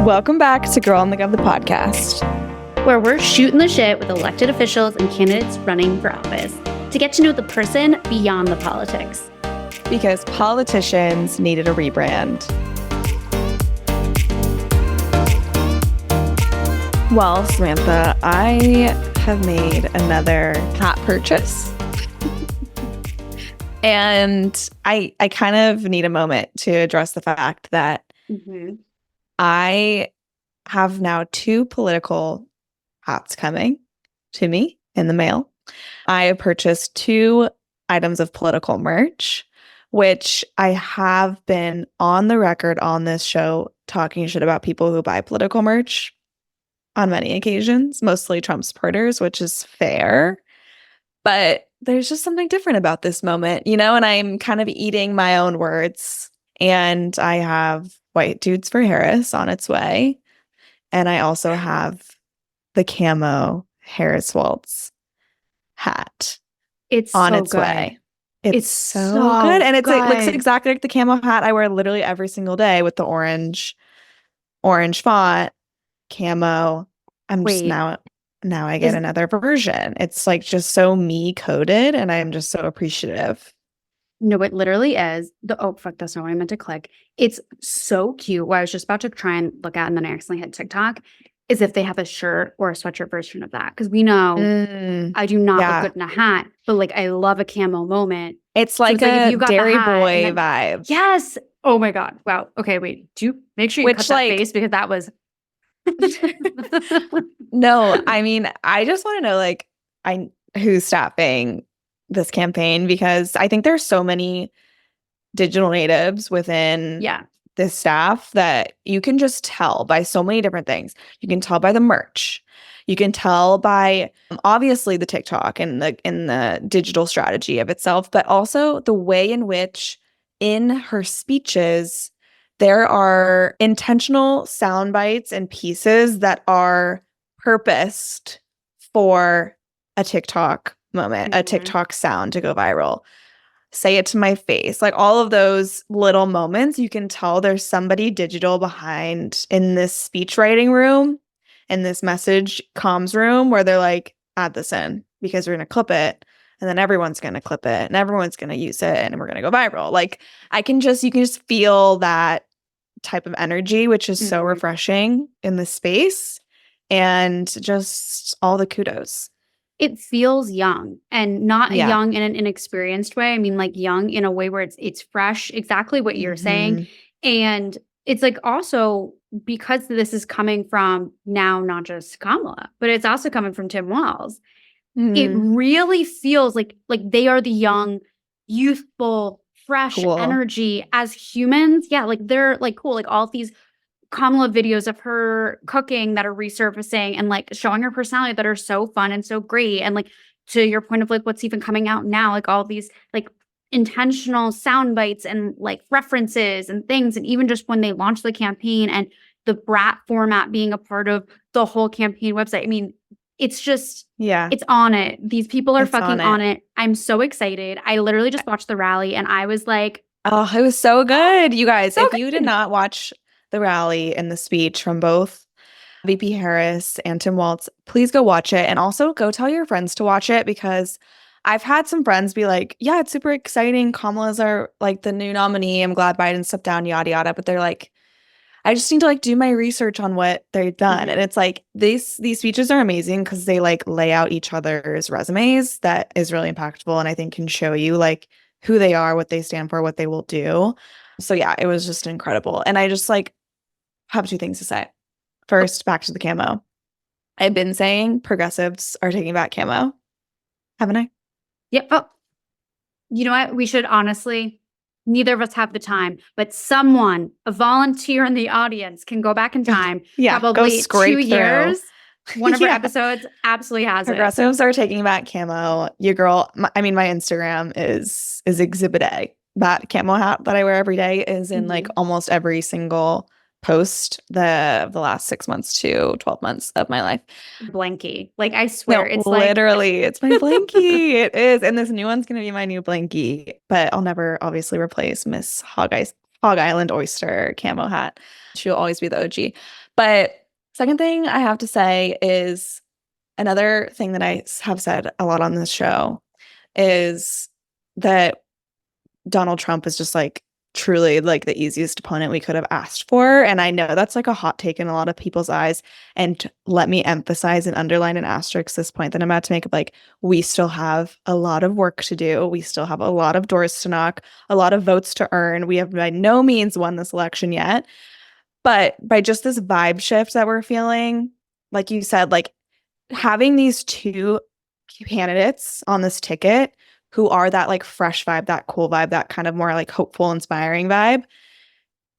Welcome back to Girl on the Gov, the podcast, where we're shooting the shit with elected officials and candidates running for office to get to know the person beyond the politics. Because politicians needed a rebrand. Well, Samantha, I have made another hat purchase. And I kind of need a moment to address the fact that I have now 2 political hats coming to me in the mail. I have purchased 2 items of political merch, which I have been on the record on this show talking shit about people who buy political merch on many occasions, mostly Trump supporters, which is fair. But there's just something different about this moment, you know, and I'm kind of eating my own words. And I have White Dudes for Harris on its way. And I also have the camo Harris Walz hat on its way. It's so good. And it looks exactly like the camo hat I wear literally every single day with the orange font, camo. I'm just now I get another version. It's like just so me coded, and I'm just so appreciative. No, it literally is. That's not what I meant to click. It's so cute. What I was just about to try and look at, and then I accidentally hit TikTok, is if they have a shirt or a sweatshirt version of that. Because we know I do not look good in a hat, but like I love a camo moment. It's like a Dairy Boy vibe. Yes. Oh my God. Wow. Okay, wait. Make sure you cut that face, because that was No, I mean, I just want to know who's stopping this campaign, because I think there's so many digital natives within this staff that you can just tell by so many different things. You can tell by the merch. You can tell by obviously the TikTok and the digital strategy of itself, but also the way in which in her speeches there are intentional sound bites and pieces that are purposed for a TikTok moment, a TikTok sound to go viral. Say it to my face. Like all of those little moments, you can tell there's somebody digital behind in this speech writing room, in this message comms room, where they're like, add this in because we're going to clip it. And then everyone's going to clip it and everyone's going to use it and we're going to go viral. Like you can just feel that type of energy, which is so refreshing in the space, and just all the kudos. It feels young, and not young in an inexperienced way. I mean, like young in a way where it's fresh, exactly what you're saying. And it's like also because this is coming from now not just Kamala, but it's also coming from Tim Walz. It really feels like they are the young, youthful, fresh energy as humans. Yeah, like they're like cool. Like all of these Kamala videos of her cooking that are resurfacing and like showing her personality that are so fun and so great. And like to your point of like what's even coming out now, like all these like intentional sound bites and like references and things. And even just when they launched the campaign and the brat format being a part of the whole campaign website. I mean, it's just, it's on it. These people are fucking on it. I'm so excited. I literally just watched the rally and I was like, oh, it was so good. You guys, if you did not watch the rally and the speech from both VP Harris and Tim Walz, please go watch it. And also go tell your friends to watch it, because I've had some friends be like, yeah, it's super exciting. Kamala's our like the new nominee. I'm glad Biden stepped down, yada, yada. But they're like, I just need to like do my research on what they've done. And it's like these speeches are amazing because they like lay out each other's resumes. That is really impactful and I think can show you like who they are, what they stand for, what they will do. So yeah, it was just incredible. And I just like have 2 things to say. First, back to the camo. I've been saying progressives are taking back camo. Haven't I? Yep. Oh, you know what? We should honestly, neither of us have the time, but someone, a volunteer in the audience can go back in time. Probably 2 years. One of our episodes absolutely has progressives are taking back camo. Your girl, my Instagram is Exhibit A. That camo hat that I wear every day is in like almost every single post the last 6 months to 12 months of my life. Blankie. Like, I swear, No, it's literally, it's my blankie. It is. And this new one's going to be my new blankie, but I'll never obviously replace Miss Hog Island Oyster camo hat. She'll always be the OG. But second thing I have to say is another thing that I have said a lot on this show is that Donald Trump is just like truly like the easiest opponent we could have asked for. And I know that's like a hot take in a lot of people's eyes. And let me emphasize and underline an asterisk this point that I'm about to make. Like, we still have a lot of work to do. We still have a lot of doors to knock, a lot of votes to earn. We have by no means won this election yet. But by just this vibe shift that we're feeling, like you said, like having these two candidates on this ticket who are that like fresh vibe, that cool vibe, that kind of more like hopeful, inspiring vibe,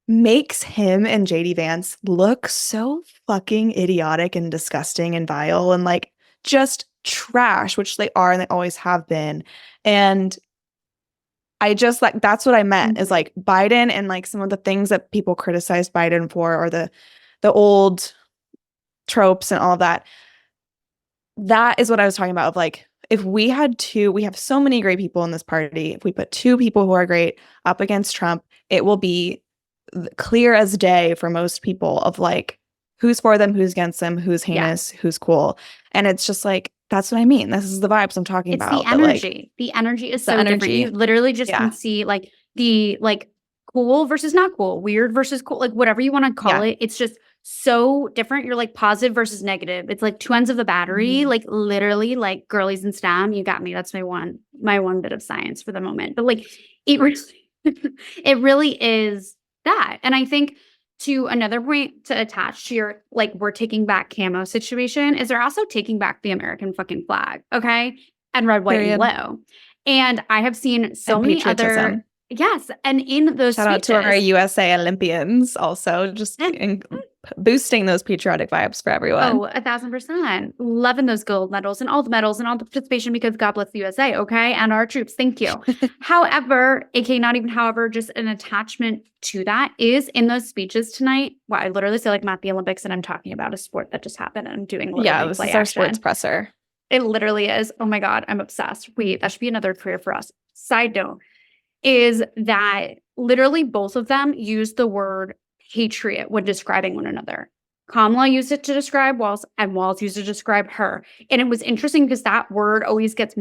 makes him and JD Vance look so fucking idiotic and disgusting and vile and like just trash, which they are and they always have been. And I just like, that's what I meant is like Biden and like some of the things that people criticized Biden for, or the old tropes and all of that. That is what I was talking about of like, if we had we have so many great people in this party. If we put two people who are great up against Trump, it will be clear as day for most people of like who's for them, who's against them, who's heinous, who's cool. And it's just like, that's what I mean. This is the vibes I'm talking about. It's the energy. The energy is so different. You literally just can see like the like cool versus not cool, weird versus cool, like whatever you want to call it. It's just so different. You're like positive versus negative. It's like two ends of the battery, like literally like girlies in STEM. You got me. That's my one bit of science for the moment. But like it really is that. And I think to another point to attach to your like we're taking back camo situation is they're also taking back the American fucking flag, okay? And red, white, and blue. And I have seen so many other and in those shout out to our USA Olympians also just boosting those patriotic vibes for everyone. Oh, 1,000%. Loving those gold medals and all the participation because God bless the USA, okay? And our troops, thank you. However, aka not even however, just an attachment to that is in those speeches tonight. Wow, I literally say like I'm at the Olympics and I'm talking about a sport that just happened and I'm doing this is our sports presser. It literally is. Oh my God, I'm obsessed. Wait, that should be another career for us. Side note is that literally both of them use the word patriot when describing one another. Kamala used it to describe Walz, and Walz used it to describe her. And it was interesting because that word always gets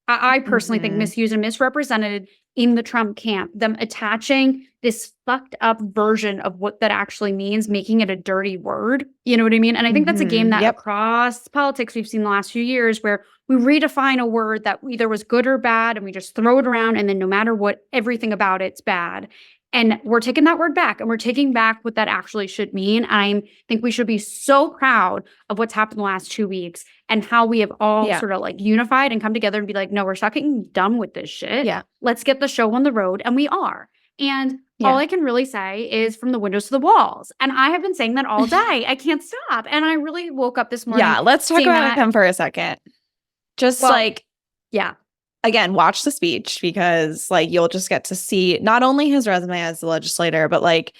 I personally think misused and misrepresented in the Trump camp, them attaching this fucked up version of what that actually means, making it a dirty word. You know what I mean? And I think that's a game that across politics we've seen the last few years where we redefine a word that either was good or bad and we just throw it around and then no matter what, everything about it's bad. And we're taking that word back and we're taking back what that actually should mean. I think we should be so proud of what's happened the last 2 weeks and how we have all sort of like unified and come together and be like, no, we're fucking done with this shit. Yeah. Let's get the show on the road. And we are. And all I can really say is from the windows to the walls. And I have been saying that all day. I can't stop. And I really woke up this morning. Yeah, let's talk about him for a second. Just again, watch the speech because like you'll just get to see not only his resume as a legislator, but like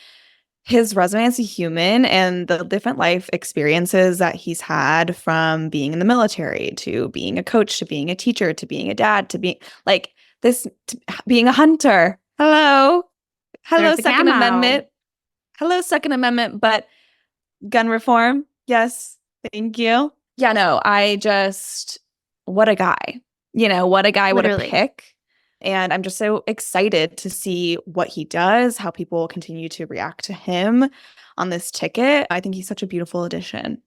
his resume as a human and the different life experiences that he's had from being in the military to being a coach to being a teacher to being a dad to being like this to being a hunter. Hello, Second Amendment. Hello, Second Amendment, but gun reform. Yes, thank you. Yeah, no, what a guy. You know, what a guy, what a pick. And I'm just so excited to see what he does, how people continue to react to him on this ticket. I think he's such a beautiful addition.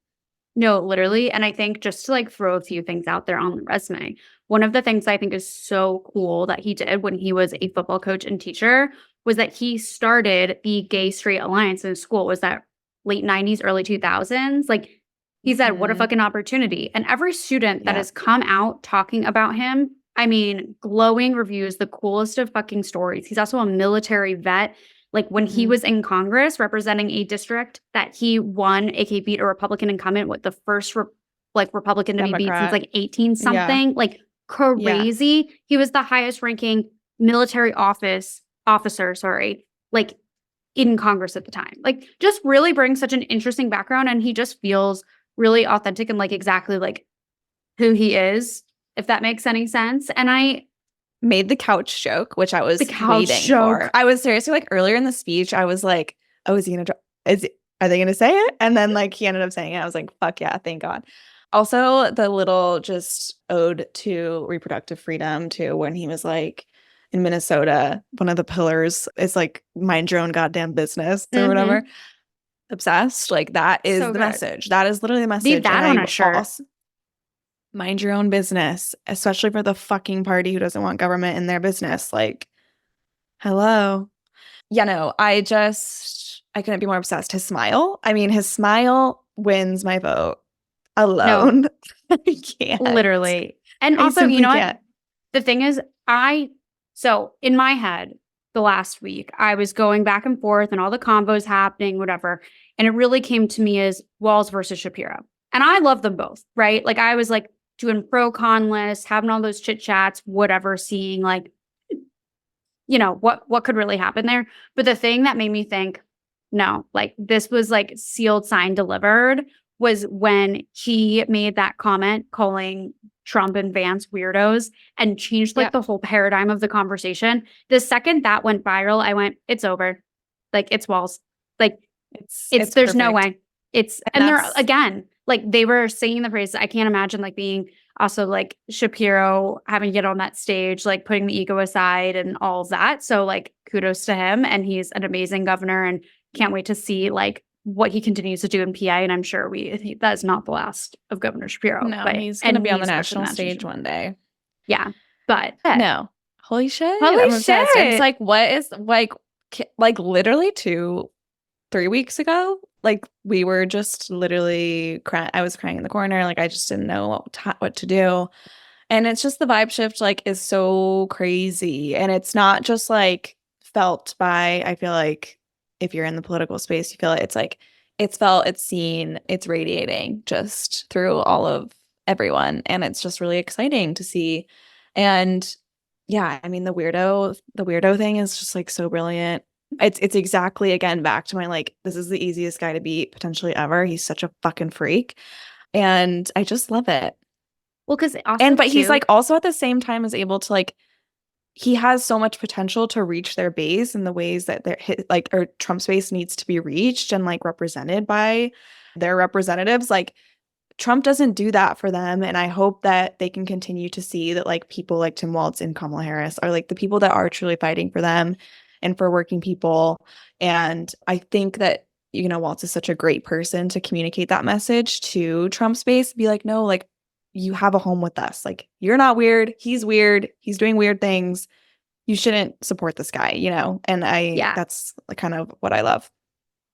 No, literally. And I think just to like throw a few things out there on the resume, one of the things I think is so cool that he did when he was a football coach and teacher was that he started the Gay Straight Alliance in school. Was that late 90s, early 2000s? Like, he said, what a fucking opportunity. And every student that has come out talking about him, I mean, glowing reviews, the coolest of fucking stories. He's also a military vet. Like when he was in Congress representing a district that he won, aka beat a Republican incumbent with the first Republican to be beat since like 18 something. Like crazy. He was the highest ranking military officer, like in Congress at the time. Like, just really brings such an interesting background, and he just feels really authentic and like exactly like who he is, if that makes any sense. And I made the couch joke, which I was waiting for. I was seriously like earlier in the speech, I was like, oh, are they gonna say it? And then like he ended up saying it. I was like, fuck yeah, thank God. Also, the little just ode to reproductive freedom too, when he was like, in Minnesota, one of the pillars is like mind your own goddamn business or whatever. Obsessed. Like that is the message. That is literally the message. Leave that on a shirt. Mind your own business, especially for the fucking party who doesn't want government in their business. Like, hello. Yeah, no, I couldn't be more obsessed. His smile. I mean, his smile wins my vote alone. No. I can't. Literally. And also, you know what? The thing is, so in my head, the last week, I was going back and forth and all the combos happening, whatever. And it really came to me as Walz versus Shapiro. And I love them both, right? Like I was like doing pro-con lists, having all those chit chats, whatever, seeing like, you know, what could really happen there. But the thing that made me think, no, like this was like sealed, signed, delivered, was when he made that comment calling Trump and Vance weirdos and changed like the whole paradigm of the conversation. The second that went viral, I went, it's over. Like it's Walz. Like it's there's perfect. No way. And they're again, like they were singing the praise. I can't imagine like being also like Shapiro having to get on that stage, like putting the ego aside and all of that. So like kudos to him. And he's an amazing governor and can't wait to see like what he continues to do in PA. And I'm sure that is not the last of Governor Shapiro. No, he's going to be on the national stage one day. Yeah. But no. Holy shit. It's like, what is like literally 2-3 weeks ago, like we were just literally crying. I was crying in the corner. Like I just didn't know what to do. And it's just the vibe shift like is so crazy. And it's not just like felt by, I feel like if you're in the political space, you feel it. It's like it's felt, it's seen, it's radiating just through all of everyone. And it's just really exciting to see. And yeah, I mean the weirdo thing is just like so brilliant. It's exactly again back to my like, this is the easiest guy to beat potentially ever. He's such a fucking freak. And I just love it. Well, because he's like also at the same time is able to like, he has so much potential to reach their base in the ways that or Trump's base needs to be reached and like represented by their representatives. Like Trump doesn't do that for them. And I hope that they can continue to see that like people like Tim Walz and Kamala Harris are like the people that are truly fighting for them and for working people. And I think that, you know, Walz is such a great person to communicate that message to Trump's base. Be like, no, like you have a home with us. Like you're not weird. He's weird. He's doing weird things. You shouldn't support this guy, you know? And that's kind of what I love.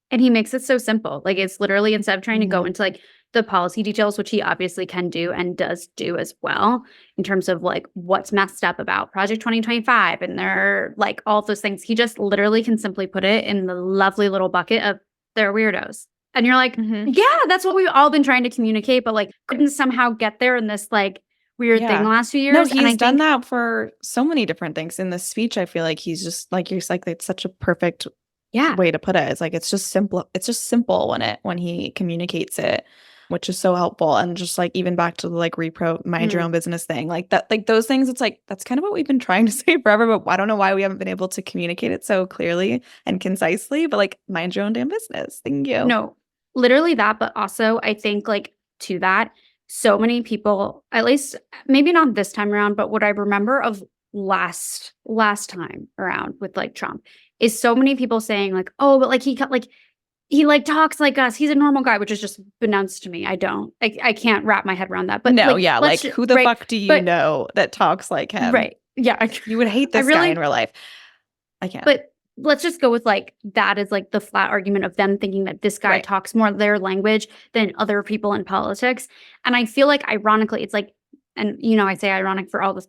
And he makes it so simple. Like it's literally instead of trying to go into like the policy details, which he obviously can do and does do as well in terms of like what's messed up about Project 2025 and they're like all of those things. He just literally can simply put it in the lovely little bucket of they're weirdos. And you're like, yeah, that's what we've all been trying to communicate, but like couldn't somehow get there in this like weird thing the last few years. No, he's done that for so many different things. In this speech, I feel like he's just like, you're like, it's such a perfect way to put it. It's like, it's just simple. It's just simple when he communicates it, which is so helpful. And just like, even back to the like mind your own business thing, like that, like those things, it's like, that's kind of what we've been trying to say forever, but I don't know why we haven't been able to communicate it so clearly and concisely, but like mind your own damn business. Thank you. No, literally that. But also I think like to that, so many people, at least maybe not this time around, but what I remember of last time around with like Trump is so many people saying like, oh, but like he talks like us. He's a normal guy, which is just announced to me. I can't wrap my head around that. But no, like who the fuck do you know that talks like him? Right. Yeah. You would hate this guy in real life. I can't. But let's just go with like that is like the flat argument of them thinking that this guy talks more their language than other people in politics. And I feel like ironically, it's like, and you know, I say ironic for all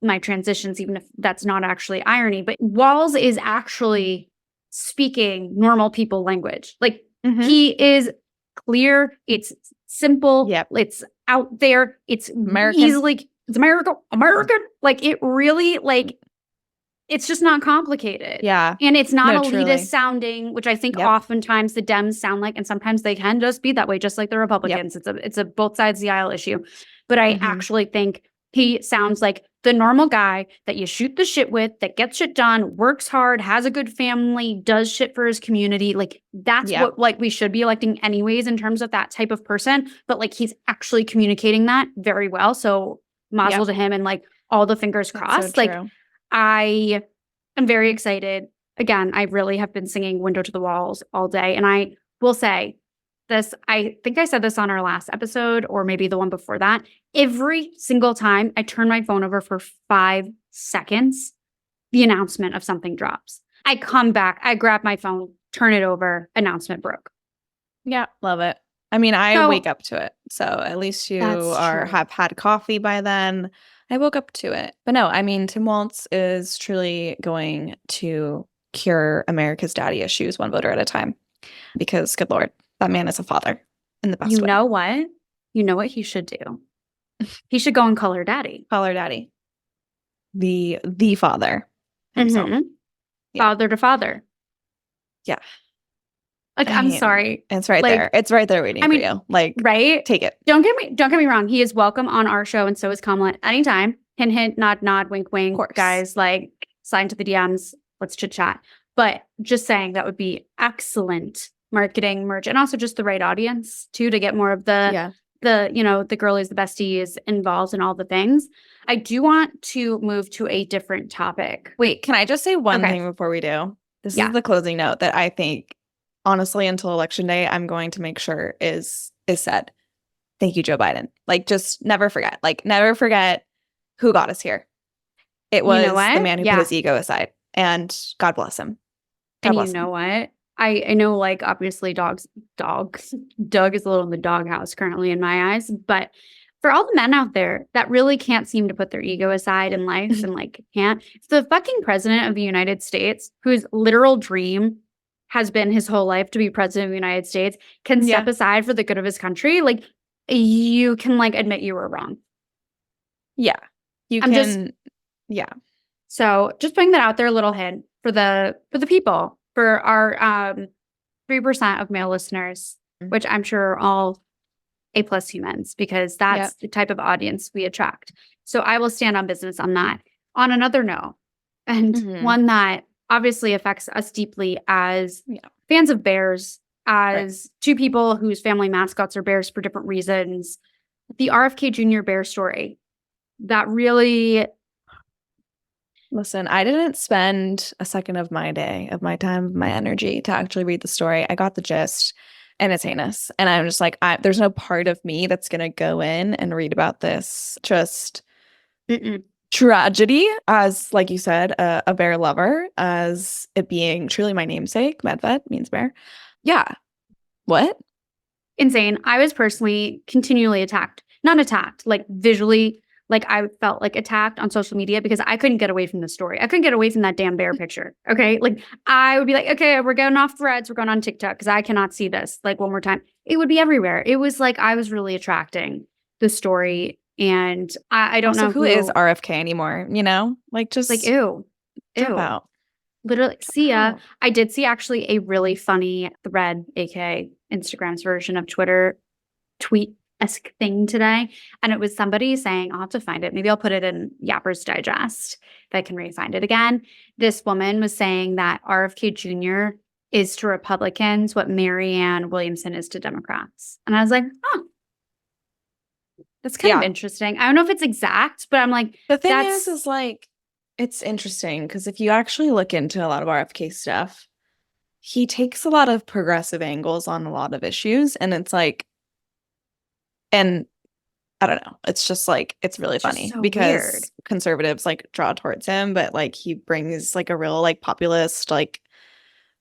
my transitions, even if that's not actually irony, but Walz is actually speaking normal people language. Like he is clear. It's simple. It's out there. It's American. He's like, it's American. Like it really like It's just not complicated. Yeah. And it's not elitist truly. sounding, which I think oftentimes the Dems sound like, and sometimes they can just be that way, just like the Republicans. It's a both sides of the aisle issue. But I actually think he sounds like the normal guy that you shoot the shit with, that gets shit done, works hard, has a good family, does shit for his community. Like, that's what like we should be electing anyways in terms of that type of person. But like, he's actually communicating that very well. So mazel to him, and like all the fingers crossed. So like, I am very excited. Again, I really have been singing Window to the Walls all day. And I will say this, I think I said this on our last episode or maybe the one before that. Every single time I turn my phone over for 5 seconds, the announcement of something drops. I come back, I grab my phone, turn it over, announcement broke. Yeah, love it. I mean, I wake up to it. So at least you have had coffee by then. I woke up to it. But no, I mean, Tim Walz is truly going to cure America's daddy issues one voter at a time. Because, good Lord, that man is a father in the best way. You know what? You know what he should do? He should go and call her daddy. Call her daddy. The father himself. Father to father. Yeah. Like, I'm sorry. It's right there. It's right there waiting for you. Like, right? Take it. Don't get me wrong. He is welcome on our show, and so is Kamala anytime. Hint, hint, nod, nod, wink, wink. Guys, like, slide into the DMs. Let's chit chat. But just saying, that would be excellent marketing merch, and also just the right audience too, to get more of the the girlies, the besties involved in all the things. I do want to move to a different topic. Wait, can I just say one thing before we do? This is the closing note that I think, honestly, until Election Day, I'm going to make sure is said. Thank you, Joe Biden. Like, just never forget. Like, never forget who got us here. It was the man who put his ego aside. And God bless him. God bless him. What? I know, like, obviously dogs. Doug is a little in the doghouse currently in my eyes. But for all the men out there that really can't seem to put their ego aside in life and, like, can't. It's the fucking president of the United States, whose literal dream has been his whole life to be president of the United States, can step aside for the good of his country. Like, you can, like, admit you were wrong. Yeah. So just putting that out there, a little hint for the people, for our 3% of male listeners, which I'm sure are all A+ humans, because that's the type of audience we attract. So I will stand on business on that. On another note, and one that obviously affects us deeply as fans of bears, as two people whose family mascots are bears for different reasons, the RFK Jr. bear story. That really... Listen, I didn't spend a second of my day, of my time, of my energy to actually read the story. I got the gist, and it's heinous. And I'm just like, there's no part of me that's going to go in and read about this just tragedy, as, like you said, a bear lover, as it being truly my namesake. Medved means bear. Yeah. What? Insane. I was personally continually attacked. Not attacked, like visually. Like, I felt like attacked on social media because I couldn't get away from the story. I couldn't get away from that damn bear picture. Okay. Like, I would be like, okay, we're going off threads. We're going on TikTok because I cannot see this like one more time. It would be everywhere. It was like, I was really attracting the story. And I don't know who is RFK anymore, you know? Like, just like, ew. Out. Literally, see ya. I did see actually a really funny thread, aka Instagram's version of Twitter tweet-esque thing today. And it was somebody saying, I'll have to find it. Maybe I'll put it in Yapper's Digest if I can re-find it again. This woman was saying that RFK Jr. is to Republicans what Marianne Williamson is to Democrats. And I was like, oh, that's kind of interesting. I don't know if it's exact, but I'm like, the thing is like, it's interesting because if you actually look into a lot of RFK stuff, he takes a lot of progressive angles on a lot of issues. And it's like, and I don't know, it's just like, it's really funny so because weird. Conservatives like draw towards him, but like he brings like a real like populist, like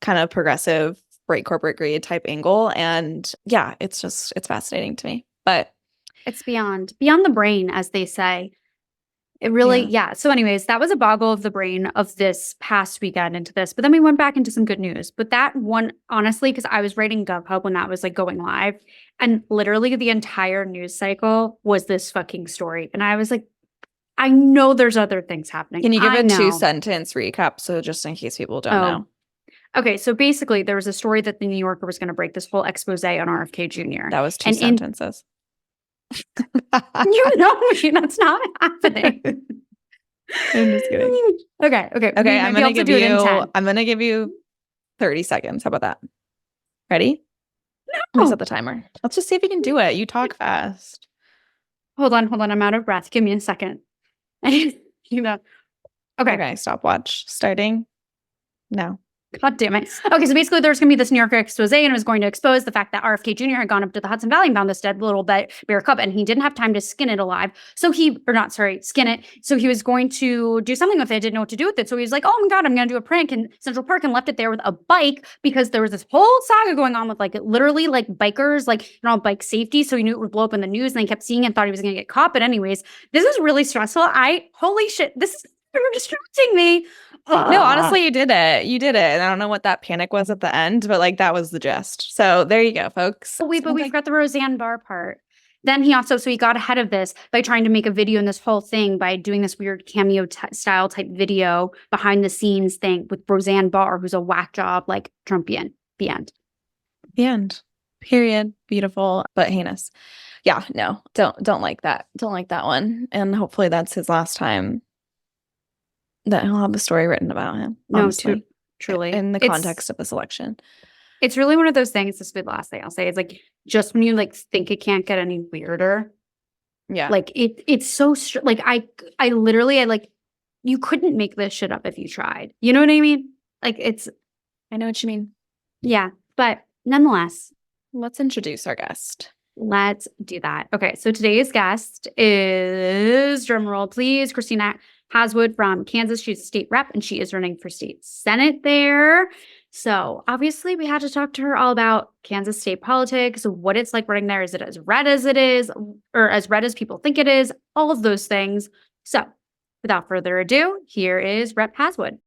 kind of progressive, break corporate greed type angle. And yeah, it's fascinating to me. But it's beyond the brain, as they say. It really, So anyways, that was a boggle of the brain of this past weekend into this. But then we went back into some good news. But that one, honestly, because I was writing GovHub when that was like going live. And literally the entire news cycle was this fucking story. And I was like, I know there's other things happening. Can you give a 2-sentence recap so just in case people don't know? Okay, so basically there was a story that the New Yorker was going to break this whole expose on RFK Jr. That was 2 sentences. You know me, that's not happening. I'm just kidding. Okay. I'm gonna give you 30 seconds. How about that? Ready? No. I'm gonna set the timer. Let's just see if you can do it. You talk fast. Hold on. I'm out of breath. Give me a second. Okay. Okay, stopwatch. Starting now. God damn it. Okay, so basically there's going to be this New Yorker expose, and it was going to expose the fact that RFK Jr. had gone up to the Hudson Valley and found this dead little bear cub, and he didn't have time to skin it alive. Skin it. So he was going to do something with it, didn't know what to do with it. So he was like, oh my God, I'm going to do a prank in Central Park, and left it there with a bike because there was this whole saga going on with literally bikers, bike safety. So he knew it would blow up in the news, and they kept seeing it and thought he was going to get caught. But anyways, this is really stressful. Holy shit, this is distracting me. No, honestly, you did it. And I don't know what that panic was at the end, but that was the gist. So there you go, folks. But we forgot the Roseanne Barr part. Then he got ahead of this by trying to make a video in this whole thing by doing this weird cameo style type video behind the scenes thing with Roseanne Barr, who's a whack job Trumpian. The end. The end. Period. Beautiful, but heinous. Yeah, no, don't like that. Don't like that one. And hopefully that's his last time that he'll have a story written about him. Honestly, no, truly. In the context of this election. It's really one of those things, this will be the last thing I'll say, it's just when you think it can't get any weirder. Yeah. It's so, I literally, you couldn't make this shit up if you tried. You know what I mean? I know what you mean. Yeah. But nonetheless. Let's introduce our guest. Let's do that. Okay. So today's guest is, drumroll please, Christina Haswood from Kansas. She's a state rep and she is running for state senate there. So obviously we had to talk to her all about Kansas state politics, what it's like running there. Is it as red as it is, or as red as people think it is? All of those things. So without further ado, here is Rep. Haswood.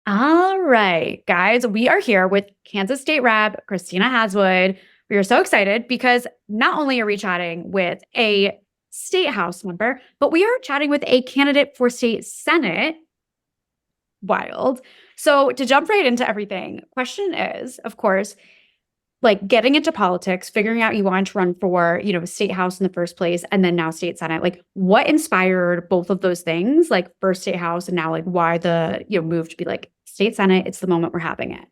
All right, guys, we are here with Kansas State Rep. Christina Haswood. We are so excited because not only are we chatting with a state house member, but we are chatting with a candidate for state senate. Wild. So to jump right into everything, question is, of course, getting into politics, figuring out you want to run for, state house in the first place, and then now state senate. What inspired both of those things? First state house and now why the move to be state senate? It's the moment we're having it.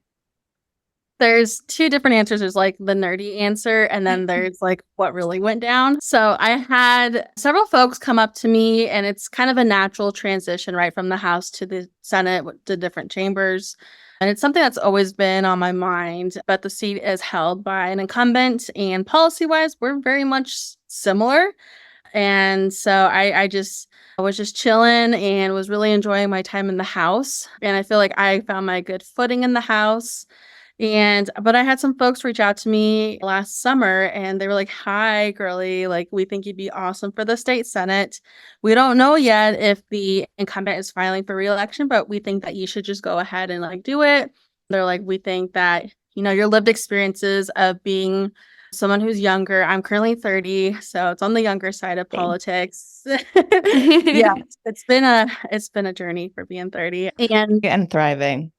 There's 2 different answers. There's the nerdy answer, and then there's what really went down. So I had several folks come up to me, and it's kind of a natural transition, right, from the House to the Senate, to different chambers. And it's something that's always been on my mind, but the seat is held by an incumbent, and policy-wise, we're very much similar. And so I was just chilling and was really enjoying my time in the House. And I feel like I found my good footing in the House. But I had some folks reach out to me last summer and they were like, hi, girly, we think you'd be awesome for the state senate. We don't know yet if the incumbent is filing for re-election, but we think that you should just go ahead and do it. They're like, we think that, your lived experiences of being someone who's younger. I'm currently 30, so it's on the younger side of politics. Yeah, it's been a journey for being 30 and thriving.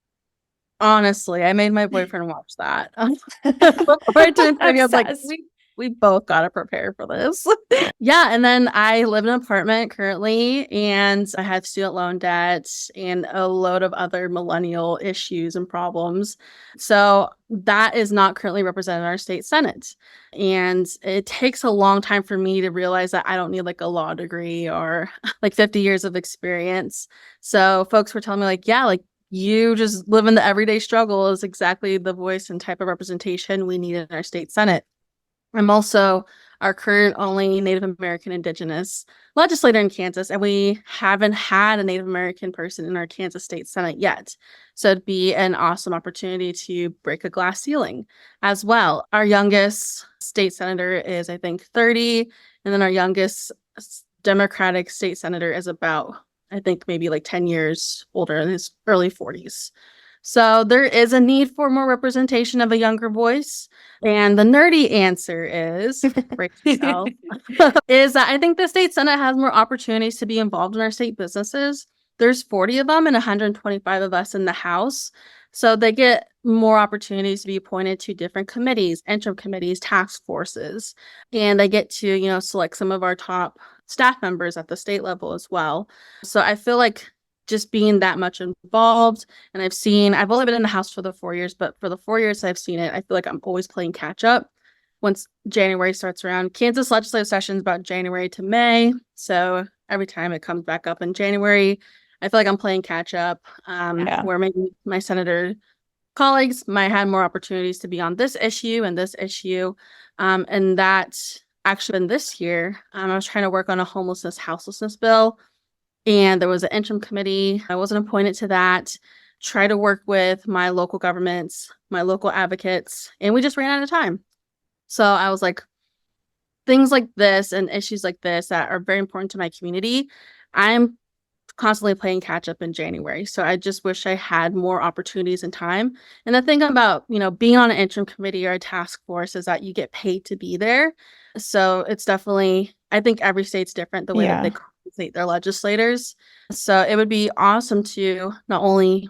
Honestly, I made my boyfriend watch that. Before I turned 30, I was like, we both got to prepare for this. Yeah, and then I live in an apartment currently, and I have student loan debt and a load of other millennial issues and problems. So that is not currently represented in our state senate. And it takes a long time for me to realize that I don't need a law degree or 50 years of experience. So folks were telling me you just live in the everyday struggle is exactly the voice and type of representation we need in our state senate. I'm also our current only Native American Indigenous legislator in Kansas, and we haven't had a Native American person in our Kansas State Senate yet. So it'd be an awesome opportunity to break a glass ceiling as well. Our youngest state senator is, I think, 30, and then our youngest Democratic state senator is about, I think, maybe 10 years older, in his early 40s. So there is a need for more representation of a younger voice. And the nerdy answer is, is that I think the state Senate has more opportunities to be involved in our state businesses. There's 40 of them and 125 of us in the House. So they get more opportunities to be appointed to different committees, interim committees, task forces. And they get to, select some of our top staff members at the state level as well. So I feel like just being that much involved, and I've only been in the House for the 4 years, but for the 4 years I've seen it, I feel like I'm always playing catch up. Once January starts around, Kansas legislative session is about January to May. So every time it comes back up in January, I feel like I'm playing catch up, where maybe my senator colleagues might have more opportunities to be on this issue and this issue. And that actually been this year, I was trying to work on a houselessness bill. And there was an interim committee. I wasn't appointed to that. Try to work with my local governments, my local advocates, and we just ran out of time. So I was like, things like this and issues like this that are very important to my community, I'm constantly playing catch up in January. So I just wish I had more opportunities and time. And the thing about, being on an interim committee or a task force is that you get paid to be there. So it's definitely, I think every state's different the way that they compensate their legislators. So it would be awesome to not only,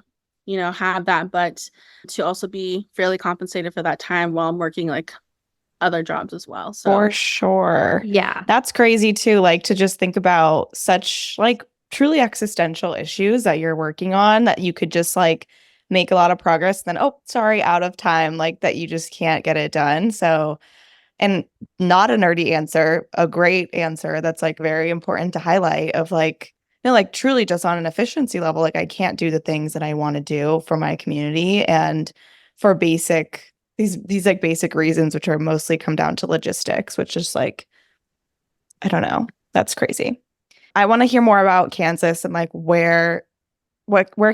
have that, but to also be fairly compensated for that time while I'm working like other jobs as well. So for sure. Yeah. That's crazy too. Like to just think about such like truly existential issues that you're working on that you could just like make a lot of progress. Then, oh, sorry, out of time, like that you just can't get it done. So, and not a nerdy answer, a great answer that's like very important to highlight of like, like truly just on an efficiency level, like I can't do the things that I want to do for my community and for basic, these like basic reasons, which are mostly come down to logistics, which is like, I don't know, that's crazy. I want to hear more about Kansas and like where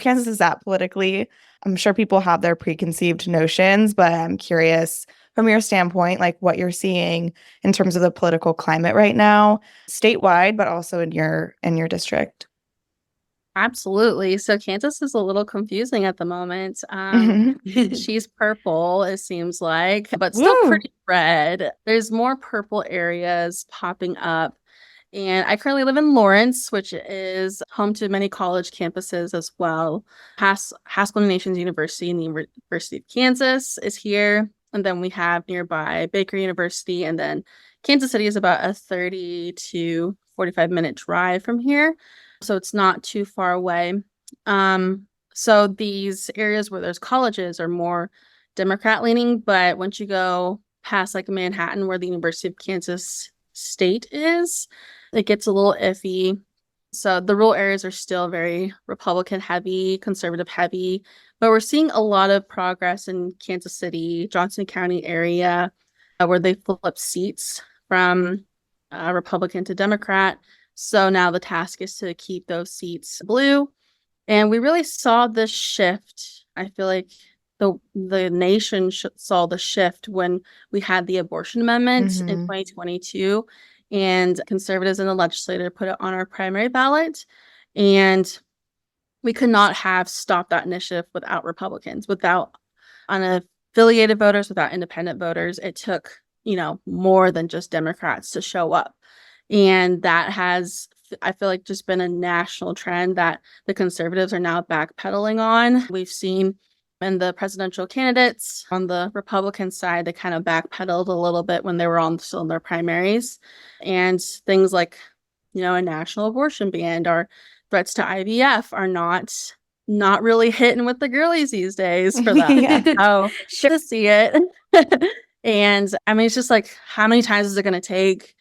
Kansas is at politically. I'm sure people have their preconceived notions, but I'm curious from your standpoint, like what you're seeing in terms of the political climate right now, statewide, but also in your district. Absolutely. So Kansas is a little confusing at the moment. She's purple, it seems like, but still pretty red. There's more purple areas popping up. And I currently live in Lawrence, which is home to many college campuses as well. Haskell Nations University and the University of Kansas is here. And then we have nearby Baker University. And then Kansas City is about a 30 to 45-minute drive from here. So it's not too far away. So these areas where there's colleges are more Democrat-leaning. But once you go past like Manhattan, where the University of Kansas State is, it gets a little iffy. So the rural areas are still very Republican heavy, conservative heavy, but we're seeing a lot of progress in Kansas City, Johnson County area, where they flip seats from Republican to Democrat. So now the task is to keep those seats blue. And we really saw this shift. I feel like the nation saw the shift when we had the abortion amendment in 2022. And conservatives in the legislature put it on our primary ballot. And we could not have stopped that initiative without Republicans, without unaffiliated voters, without independent voters. It took, more than just Democrats to show up. And that has, I feel like, just been a national trend that the conservatives are now backpedaling on. We've seen in the presidential candidates on the Republican side, they kind of backpedaled a little bit when they were still in their primaries. And things like, a national abortion ban or threats to IVF are not really hitting with the girlies these days for them. Oh, sure to see it. And I mean, it's just like, how many times is it going to take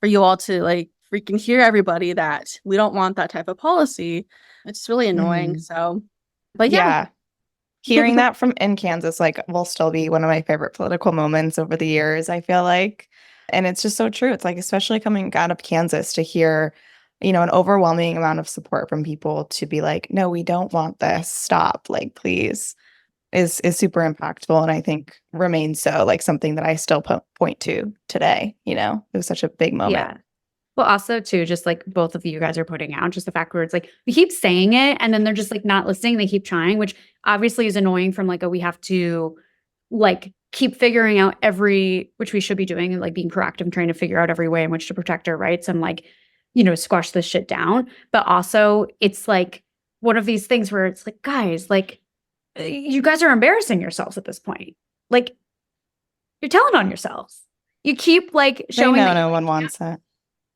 for you all to like freaking hear everybody that we don't want that type of policy? It's really annoying. So, but yeah. Hearing that from in Kansas, like, will still be one of my favorite political moments over the years, I feel like. And it's just so true. It's like, especially coming out of Kansas to hear, an overwhelming amount of support from people to be like, no, we don't want this. Stop. Like, please, is super impactful. And I think remains so, like something that I still point to today. It was such a big moment. Yeah. Well, also, too, just like both of you guys are putting out, just the fact where it's like, we keep saying it and then they're just like not listening. They keep trying, which obviously is annoying from like, we have to like keep figuring out which we should be doing, and like being proactive and trying to figure out every way in which to protect our rights and like, squash this shit down. But also it's like one of these things where it's like, guys, like, you guys are embarrassing yourselves at this point. Like, you're telling on yourselves. You keep like showing that no one wants it.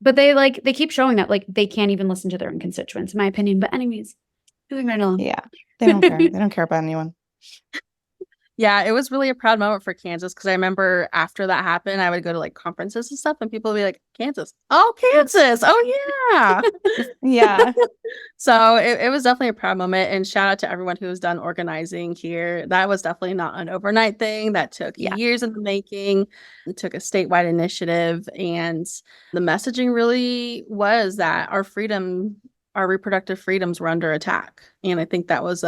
But they keep showing that like they can't even listen to their own constituents, in my opinion. But anyways, moving right along. Yeah. They don't care. They don't care about anyone. Yeah, it was really a proud moment for Kansas, because I remember after that happened, I would go to like conferences and stuff, and people would be like, Kansas. Oh, Kansas. Oh, yeah. Yeah. So it was definitely a proud moment. And shout out to everyone who has done organizing here. That was definitely not an overnight thing. That took years in the making. It took a statewide initiative. And the messaging really was that our reproductive freedoms were under attack. And I think that was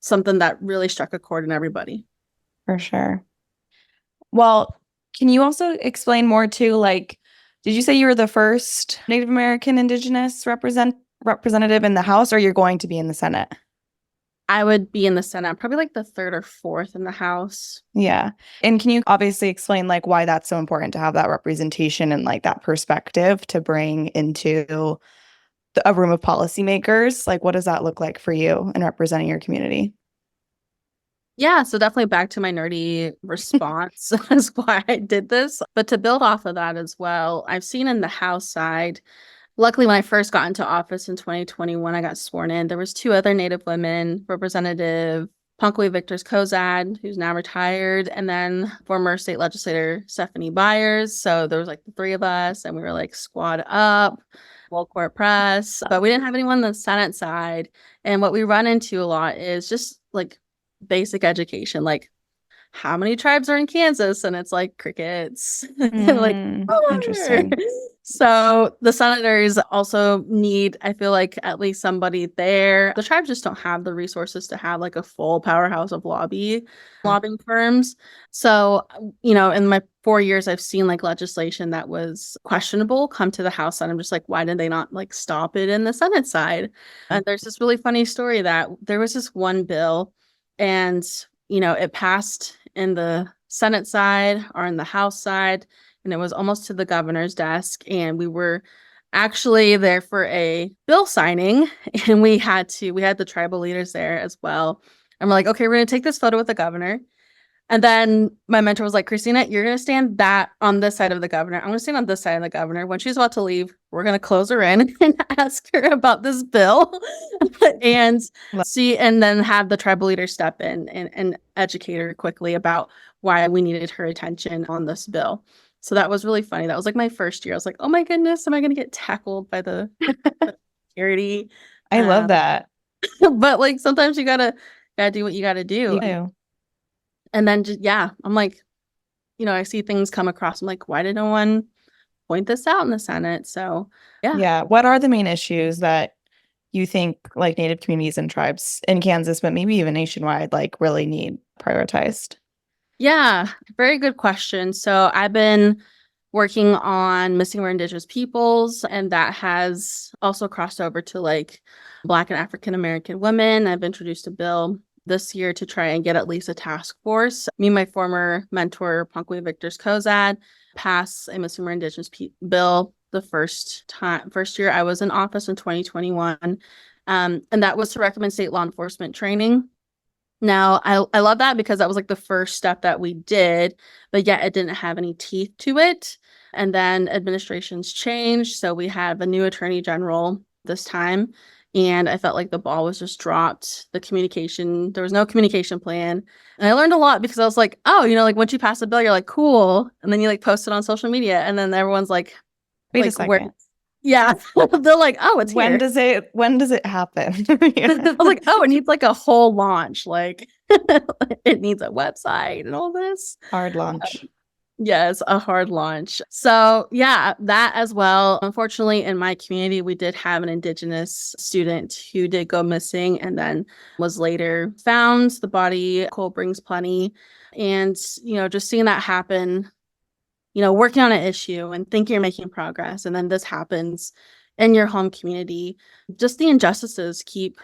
something that really struck a chord in everybody. For sure. Well, can you also explain more to, like, did you say you were the first Native American Indigenous representative in the House, or you're going to be in the Senate? I would be in the Senate, probably like the third or fourth in the House. Yeah. And can you obviously explain like why that's so important to have that representation and like that perspective to bring into a room of policymakers? Like, what does that look like for you in representing your community? Yeah, so definitely back to my nerdy response as why I did this. But to build off of that as well, I've seen in the House side, luckily when I first got into office in 2021, I got sworn in. There was 2 other Native women, Representative Weirdos, who's now retired, and then former state legislator Stephanie Byers. So there was like the 3 of us, and we were like squad up, full court press. But we didn't have anyone on the Senate side. And what we run into a lot is just like basic education, like how many tribes are in Kansas? And it's like crickets. Like, interesting. So the senators also need, I feel like, at least somebody there. The tribes just don't have the resources to have like a full powerhouse of lobbying firms. So, in my 4 years, I've seen like legislation that was questionable come to the House, and I'm just like, why did they not like stop it in the Senate side? And there's this really funny story that there was this one bill, and it passed in the Senate side or in the House side, and it was almost to the governor's desk, and we were actually there for a bill signing, and we had the tribal leaders there as well. And we're like, okay, we're going to take this photo with the governor. And then my mentor was like, Christina, you're going to stand on this side of the governor. I'm going to stand on this side of the governor. When she's about to leave, we're going to close her in and ask her about this bill and then have the tribal leader step in and educate her quickly about why we needed her attention on this bill. So that was really funny. That was like my first year. I was like, oh my goodness, am I going to get tackled by the security? I love that. But like sometimes you gotta do what you gotta do. You do. And then I'm like, I see things come across. I'm like, why did no one point this out in the Senate? So yeah. What are the main issues that you think like Native communities and tribes in Kansas, but maybe even nationwide, like really need prioritized? Yeah, very good question. So I've been working on missing or Indigenous peoples, and that has also crossed over to like Black and African American women. I've introduced a bill this year to try and get at least a task force. Me and my former mentor, Weirdos, passed a missing or Indigenous bill the first year I was in office in 2021. And that was to recommend state law enforcement training. Now, I love that because that was like the first step that we did, but yet it didn't have any teeth to it. And then administrations changed. So we have a new attorney general this time. And I felt like the ball was just dropped. There was no communication plan. And I learned a lot because I was like, oh, like once you pass a bill, you're like, cool. And then you like post it on social media. And then everyone's like, wait a second. Yeah. They're like, oh, it's when here. When does it happen? I was like, oh, it needs like a whole launch. Like it needs a website and all this. Hard launch. Yes, a hard launch. So yeah, that as well. Unfortunately, in my community, we did have an Indigenous student who did go missing and then was later found. The body, coal brings plenty. And, just seeing that happen, working on an issue and thinking you're making progress. And then this happens in your home community. Just the injustices keep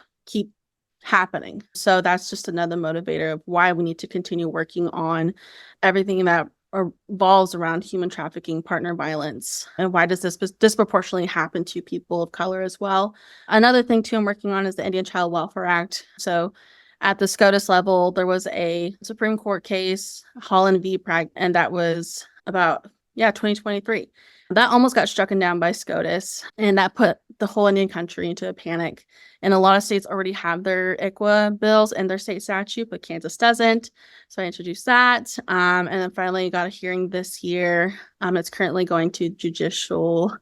happening. So that's just another motivator of why we need to continue working on everything that revolves around human trafficking, partner violence, and why does this disproportionately happen to people of color as well. Another thing too I'm working on is the Indian Child Welfare Act. So at the SCOTUS level, there was a Supreme Court case, Holland v. Prag, and that was about 2023. That almost got struck down by SCOTUS, and that put the whole Indian country into a panic. And a lot of states already have their ICWA bills in their state statute, but Kansas doesn't. So I introduced that. And then finally got a hearing this year. It's currently going to Judicial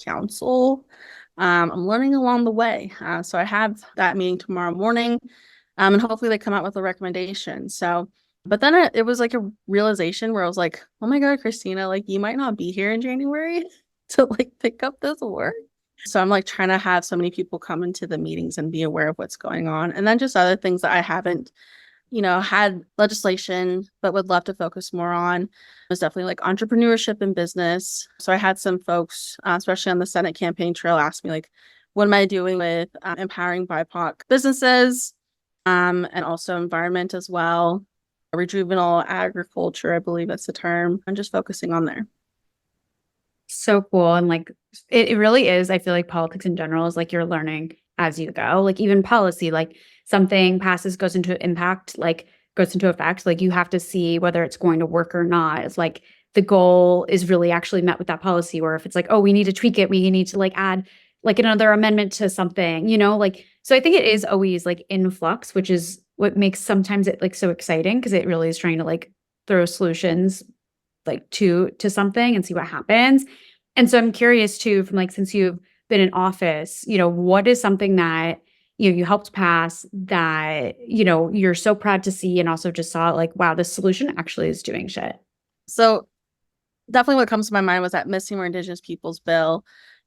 Council. I'm learning along the way. So I have that meeting tomorrow morning. And hopefully they come out with a recommendation. So, but then it was like a realization where I was like, oh my God, Christina, like you might not be here in January to like pick up this work. So I'm like trying to have so many people come into the meetings and be aware of what's going on. And then just other things that I haven't, had legislation, but would love to focus more on was definitely like entrepreneurship and business. So I had some folks, especially on the Senate campaign trail, ask me like, what am I doing with empowering BIPOC businesses and also environment as well? Rejuvenal agriculture, I believe that's the term. I'm just focusing on there. So cool. And like, it really is. I feel like politics in general is like you're learning as you go. Like even policy, like something passes, goes into impact, like goes into effect. Like you have to see whether it's going to work or not. It's like the goal is really actually met with that policy. Or if it's like, oh, we need to tweak it, we need to like add like another amendment to something, like, so I think it is always like in flux, which is what makes sometimes it like so exciting because it really is trying to like throw solutions like to something and see what happens. And so I'm curious too, from like, since you've been in office, what is something that, you helped pass that, you're so proud to see and also just saw like, wow, this solution actually is doing shit. So definitely what comes to my mind was that Missing or Indigenous Peoples bill.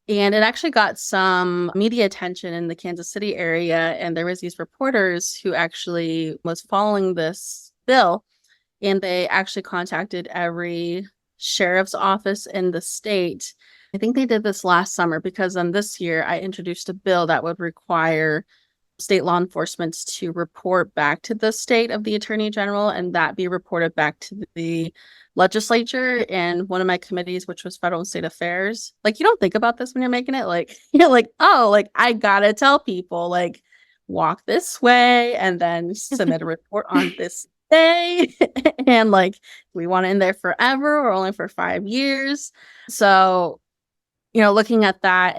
And it actually got some media attention in the Kansas City area. And there was these reporters who actually was following this bill. And they actually contacted every sheriff's office in the state. I think they did this last summer because this year I introduced a bill that would require state law enforcement to report back to the state of the attorney general and that be reported back to the legislature and one of my committees, which was federal and state affairs. Like, you don't think about this when you're making it. Like, you're like, oh, like I gotta tell people, like, walk this way and then submit a report on this day. And like, we want it in there forever or only for 5 years. So, looking at that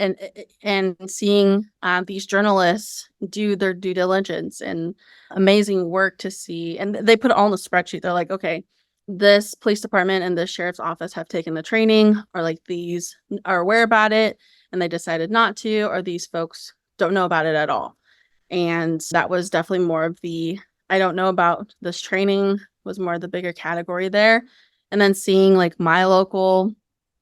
and seeing these journalists do their due diligence and amazing work to see, and they put it all in the spreadsheet. They're like, okay, this police department and this sheriff's office have taken the training, or like these are aware about it and they decided not to, or these folks don't know about it at all. And that was definitely more of the, I don't know about this training was more the bigger category there. And then seeing like my local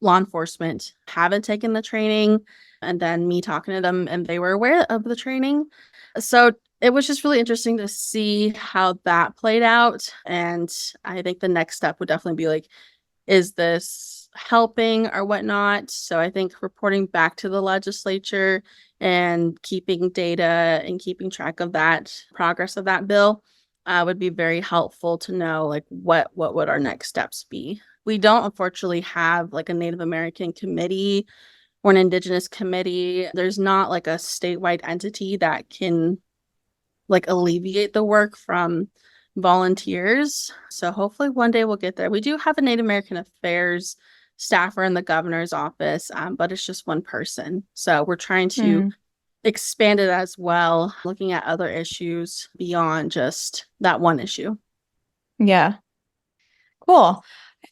law enforcement haven't taken the training and then me talking to them and they were aware of the training. So it was just really interesting to see how that played out. And I think the next step would definitely be like, is this helping or whatnot? So I think reporting back to the legislature and keeping data and keeping track of that progress of that bill would be very helpful to know like what would our next steps be. We don't unfortunately have like a Native American committee or an Indigenous committee. There's not like a statewide entity that can like alleviate the work from volunteers. So hopefully one day we'll get there. We do have a Native American Affairs staffer in the governor's office, but it's just one person. So we're trying to expand it as well, looking at other issues beyond just that one issue. Yeah. Cool.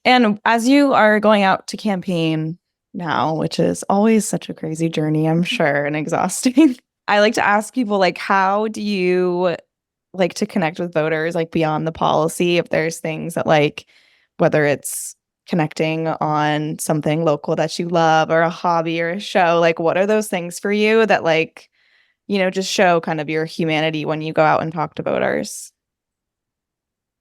And as you are going out to campaign now, which is always such a crazy journey, I'm sure, and exhausting, I like to ask people, like, how do you like to connect with voters, like beyond the policy? If there's things that like, whether it's connecting on something local that you love or a hobby or a show, like what are those things for you that like, just show kind of your humanity when you go out and talk to voters?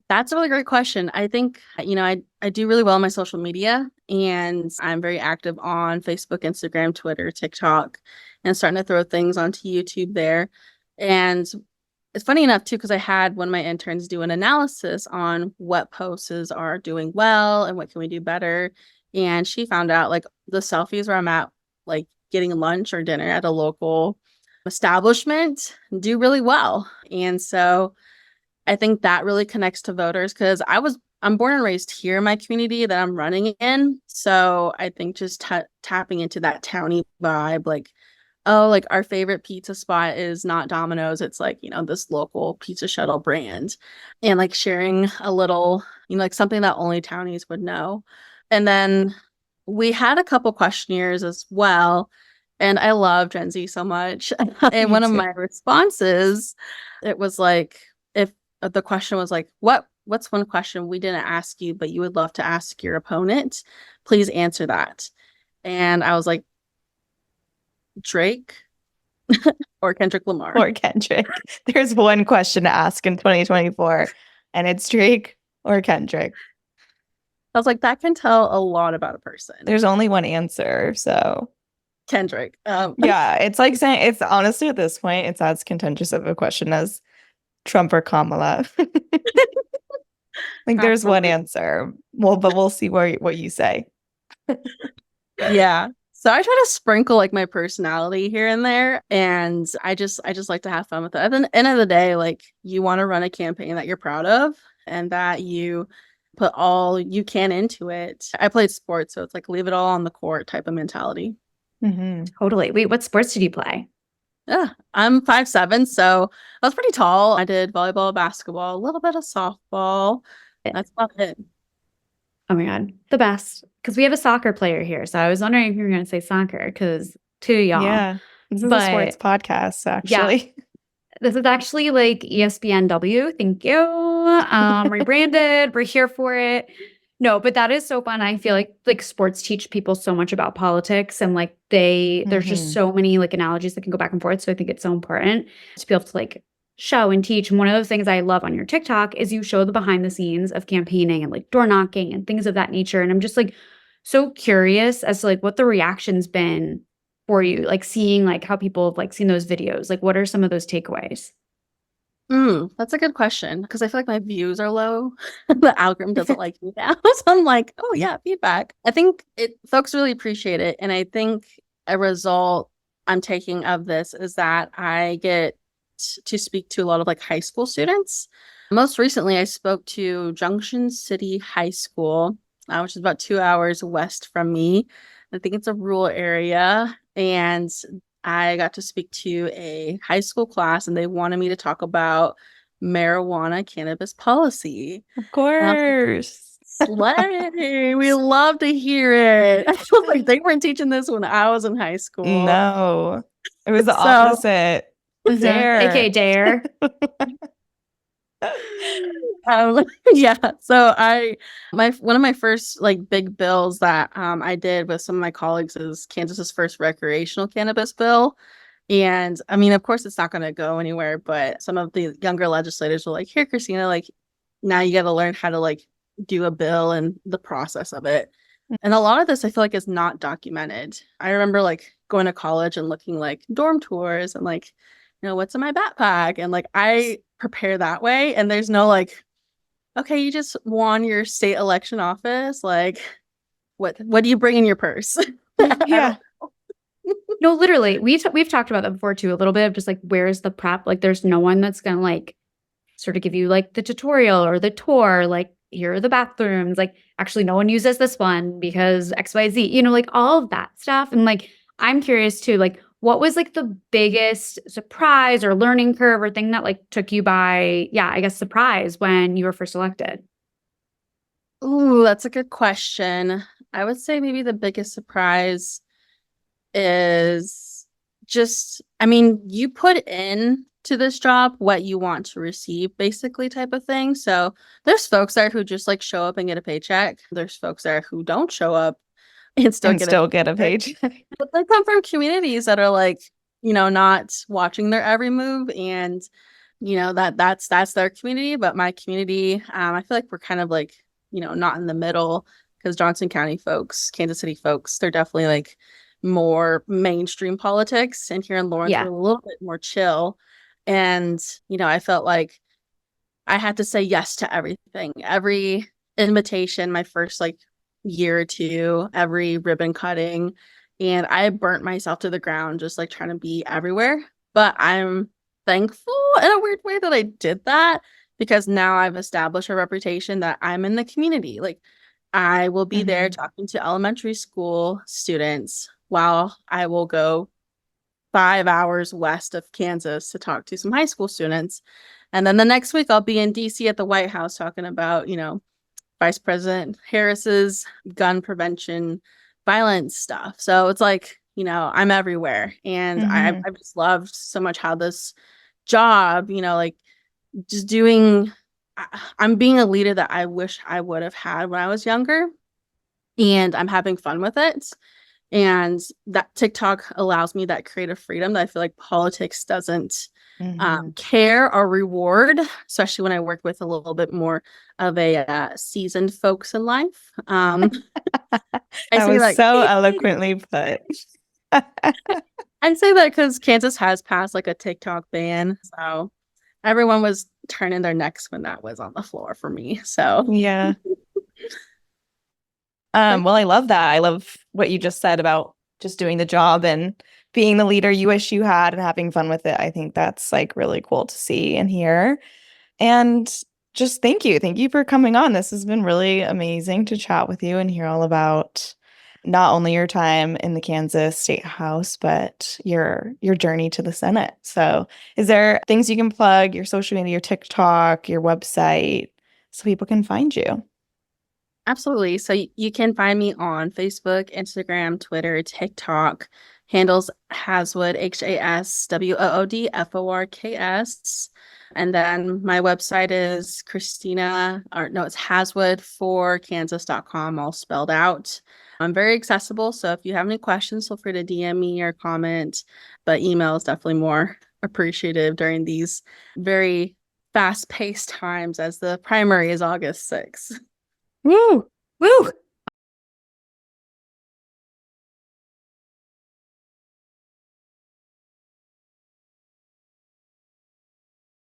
That's a really great question. I think, I do really well on my social media and I'm very active on Facebook, Instagram, Twitter, TikTok, and starting to throw things onto YouTube there. And it's funny enough too, because I had one of my interns do an analysis on what posts are doing well and what can we do better. And she found out like the selfies where I'm at, like getting lunch or dinner at a local establishment, do really well. And so I think that really connects to voters, because I'm born and raised here in my community that I'm running in. So I think just tapping into that towny vibe, like, oh, like our favorite pizza spot is not Domino's. It's like, this local pizza shuttle brand, and like sharing a little, like something that only townies would know. And then we had a couple questionnaires as well. And I love Gen Z so much. And one of my responses, it was like, if the question was like, what's one question we didn't ask you, but you would love to ask your opponent? Please answer that. And I was like, Drake or Kendrick Lamar. Or Kendrick. There's one question to ask in 2024, and it's Drake or Kendrick. I was like, that can tell a lot about a person. There's only one answer, so Kendrick. Yeah, it's like saying, it's honestly at this point, it's as contentious of a question as Trump or Kamala. Like there's one answer. Well, but we'll see what you say. Yeah. So I try to sprinkle like my personality here and there, and I just like to have fun with it. At the end of the day, like you want to run a campaign that you're proud of and that you put all you can into it. I played sports, so it's like leave it all on the court type of mentality. Mm-hmm. Totally. Wait, what sports did you play? Yeah, I'm 5'7", so I was pretty tall. I did volleyball, basketball, a little bit of softball. That's about it. Oh my God, the best. Because we have a soccer player here, so I was wondering if you were going to say soccer, because two y'all. Yeah, this is a sports podcast, actually. Yeah. This is actually like ESPNW. Thank you. Rebranded. We're here for it. No, but that is so fun. I feel like sports teach people so much about politics, and like there's just so many like analogies that can go back and forth. So I think it's so important to be able to like show and teach. And one of those things I love on your TikTok is you show the behind the scenes of campaigning and like door knocking and things of that nature. And I'm just like so curious as to like what the reaction's been for you, like seeing like how people have like seen those videos. Like what are some of those takeaways? That's a good question, because I feel like my views are low. The algorithm doesn't like me now. So I'm like, oh yeah, feedback. I think folks really appreciate it. And I think a result I'm taking of this is that I get to speak to a lot of like high school students. Most recently, I spoke to Junction City High School, which is about 2 hours west from me. I think it's a rural area. And I got to speak to a high school class, and they wanted me to talk about marijuana cannabis policy. Of course. Slay. We love to hear it. I feel like they weren't teaching this when I was in high school. No, it was the opposite. Dare. AKA Dare. Yeah. So one of my first like big bills that I did with some of my colleagues is Kansas's first recreational cannabis bill. And I mean, of course, it's not going to go anywhere, but some of the younger legislators were like, here, Christina, like now you got to learn how to like do a bill and the process of it. And a lot of this I feel like is not documented. I remember like going to college and looking like dorm tours and like, what's in my backpack? And like, I prepare that way. And there's no like, okay, you just won your state election office. Like, what do you bring in your purse? Yeah. No, literally, we've talked about that before too, a little bit of just like, where's the prep? Like, there's no one that's going to like sort of give you like the tutorial or the tour, like, here are the bathrooms. Like, actually, no one uses this one because XYZ, like all of that stuff. And like, I'm curious too, like, what was like the biggest surprise or learning curve or thing that like took you by, I guess, surprise when you were first elected? Ooh, that's a good question. I would say maybe the biggest surprise is just, I mean, you put in to this job what you want to receive, basically, type of thing. So there's folks there who just like show up and get a paycheck. There's folks there who don't show up and still get a paycheck. But they come from communities that are like, not watching their every move, and that's their community. But my community, I feel like we're kind of like, not in the middle, because Johnson County folks, Kansas City folks, they're definitely like more mainstream politics, and here in Lawrence we're a little bit more chill. And, I felt like I had to say yes to everything, every invitation, my first year or two, every ribbon cutting. And I burnt myself to the ground just trying to be everywhere. But I'm thankful in a weird way that I did that, because now I've established a reputation that I'm in the community. I will be there talking to elementary school students while I will go 5 hours west of Kansas to talk to some high school students. And then the next week I'll be in DC at the White House talking about, Vice President Harris's gun prevention violence stuff. So it's I'm everywhere. And I've just loved so much how this job, just doing, I'm being a leader that I wish I would have had when I was younger. And I'm having fun with it. And that TikTok allows me that creative freedom that I feel like politics doesn't care or reward, especially when I work with a little bit more of a seasoned folks in life. That was so eloquently put. I say that because Kansas has passed a TikTok ban. So everyone was turning their necks when that was on the floor for me. So yeah. Well, I love that. I love what you just said about just doing the job and being the leader you wish you had and having fun with it. I think that's really cool to see and hear. And just thank you. Thank you for coming on. This has been really amazing to chat with you and hear all about not only your time in the Kansas State House, but your journey to the Senate. So is there things you can plug, your social media, your TikTok, your website, so people can find you? Absolutely. So you can find me on Facebook, Instagram, Twitter, TikTok. Handles Haswood, HASWOODFORKS. And then my website is it's Haswood4Kansas.com, all spelled out. I'm very accessible. So if you have any questions, feel free to DM me or comment. But email is definitely more appreciative during these very fast-paced times, as the primary is August 6th. Woo! Woo!